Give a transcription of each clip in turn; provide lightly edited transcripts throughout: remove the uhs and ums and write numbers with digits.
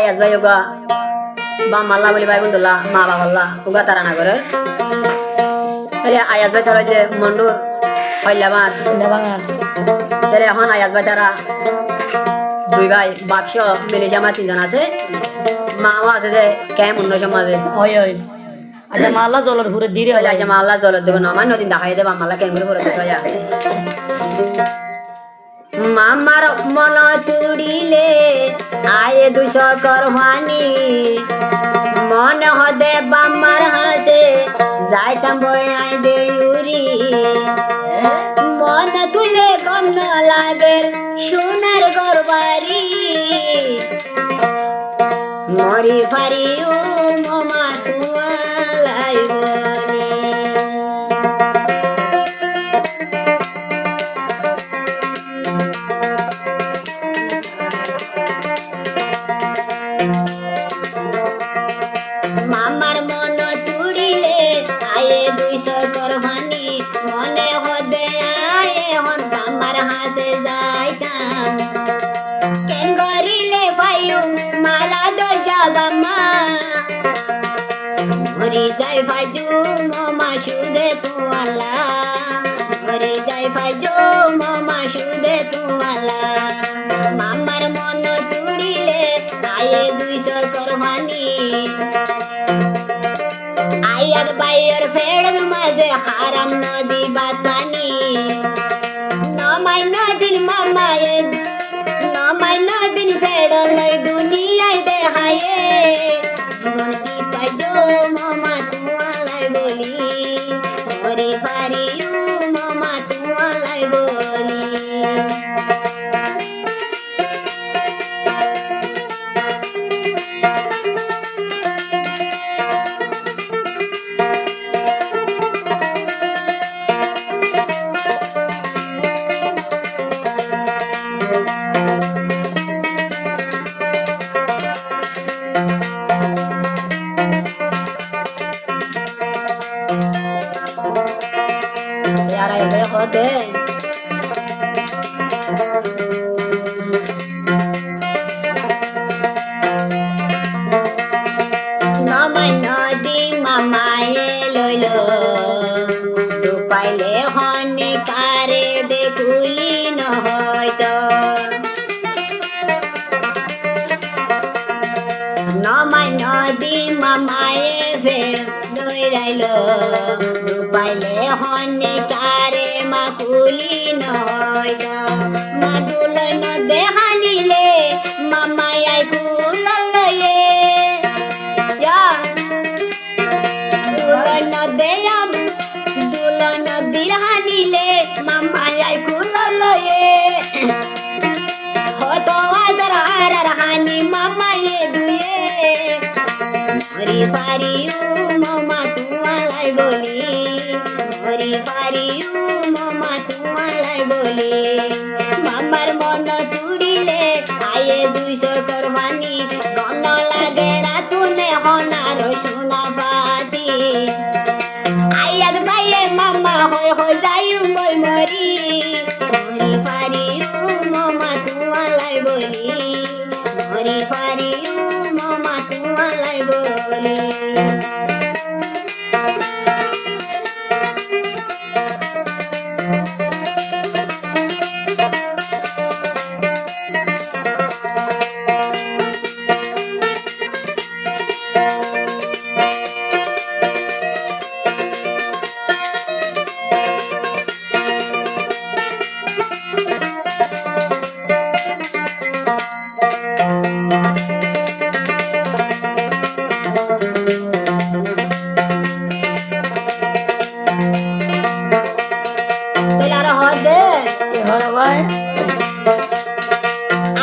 ayas bayi juga bam malah beli bayi pun tulah ma bawa juga tarana gore. Jadi ayas bayi taruh je mundur, pelaban. Jadi hon ayas bayi tara dua bayi bapsho Malaysia mati jana se mama se de kayak mundur sama de. Oi. Aja malah jolor hure diri Jadi aja malah jolor de nama no tindak aja de bam malah kayak mundur hure saja. মামার মন তুড়িলে আয়ে দুশো করহানি মন হদে বামার হাসে যাইতাম বয়াই দেউরি মন তুলে গম লাগে সোনার গরবারি মরি ফারিও মামা তুয়ালাই বলি মামার মন তুড়িলে আয়ে দুইশো করহানি মনে হদে আয়ে হন আমার হাসে যাইতাম কেন করিলে ভাইউ মারা দো যাবা মা মরি যাই ভাইজু মামা সুদে তুয়ালা মরি যাই ভাইজু মামা সুদে তুয়ালা মামার মন তুড়িলে আয়ে দুইশো করহানি आयर बायर फेड़ मजे हारम नदी बातानी नमाय नदीन मामाये नमाय नदीन फेड़ लय दुनिया दे हाये गुणती पजो मामा तुआलाई बोली मोरी फारियू मामा तुआलाई बोली यार ये होते नमाय नदी मामाये लोलो तू पाइले हने कारे बेकुली न होइतो नमाय नदी मामाये फेर दोइराइलो तू पाइले हने कारे माकुली न होइतो माडुल न देहानिले मामाया कुललये दुलन दिहानिले मामाया कुललये हो तो आदर हानी मामाये दुये मरी फारियू मामा तुआलाई बोली मरी फारियू मामा तुआलाई बोली मामार मन तुड़िले आये दुइशो करवानी गन लागे रातुने हनार सुना बाती आयाद बाये मामा हो जायु मोय मरी मरी फारियू मामा तुआलाई बोली मरी फारियू मामा तुआलाई बोली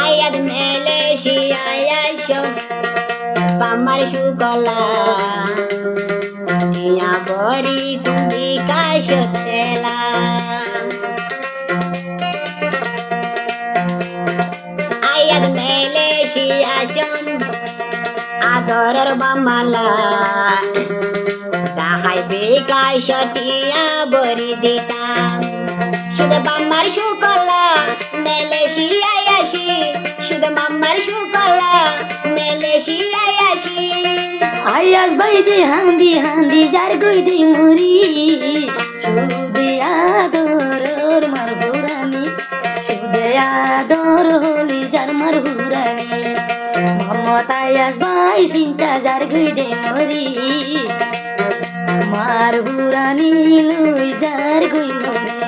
Ayat Malaysia Yasho Pamar Shukala Tia Bori Tumbi Kashotela Ayat Malaysia Shon Adorar Bamala Tahai Bika Shotia Bori Dita Sudah Pamar Shukala Malaysia Yashi Sudah Mamar Shukala Malaysia আয়াস বাই দে হান্দি হান্দি যার গই দে মুরি সুদে আদর মার হুরানি সুদে আদর হলি যার মার হুরানি মোহাম্মদ আয়াস বাই চিন্তা যার গই দে মুরি মার হুরানি লই যার গই মরি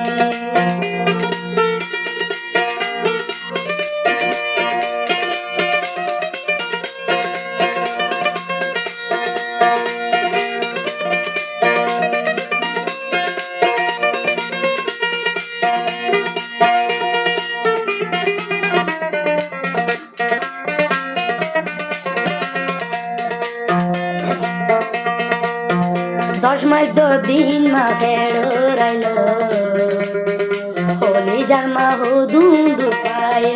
দশ মাস দিন মা ফেরাইল হলি যার মা হো দুন্দু পায়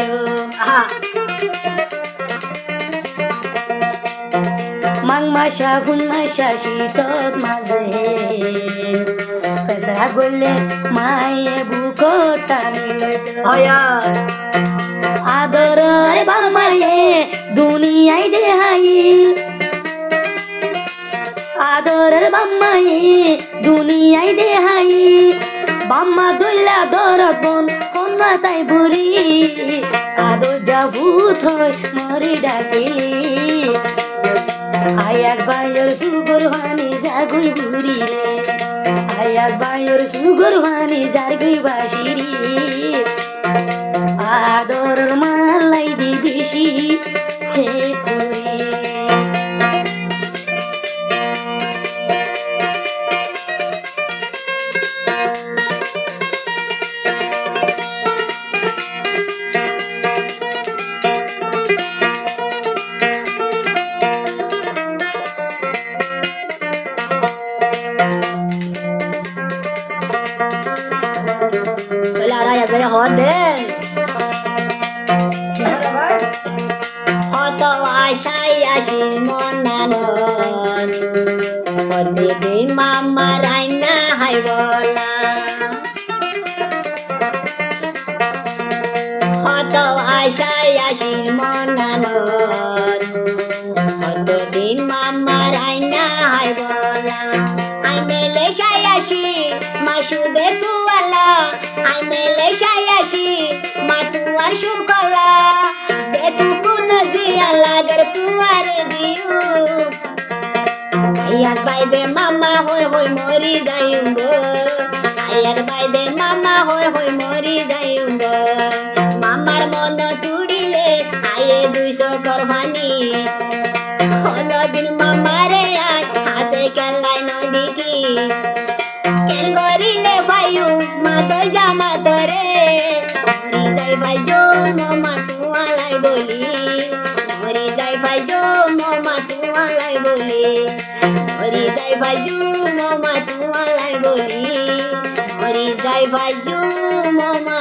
মাং মাসা ফুন মাসা শীতত মাঝে পেসরা গলে মায়ে বুকো টানি আদর বামায়ে দুনিয়ায় দেহাই আদরের বাম্মাই দুনিয়ায় দেহাই বাম্মা দইলা দরবন কন্যা তাই বুড়ি আদর যাবু থই মরি ডাকিলি আয়ার বায়র সুগর হানি জাগুই বুড়ি রে আয়ার বায়র সুগর হানি জাগুই বাসিরি আদরের মালাই দি দিশি হে Puri Mama Raina Haibola Hoto Aisha Yashin Monanon Hoto Din Mama Raina Haibola I mele Shayashi Mashude Tuala I mele Shayashi Matua Shukola Betu Punadia Lagar Tuar Diu Ayar by the mama hoy hoy mori dayungo Ayar by the mama hoy hoy mori dayungo Mamar mono tudile aye duiso kormani Holo din mamare ay hase kalai no diki Ken gorile bayu mato jama tore Mori dai bayo mama tu alai boli Mori dai bayo mama tu alai boli Mori dai baju mama tu alai boli Mori dai baju mama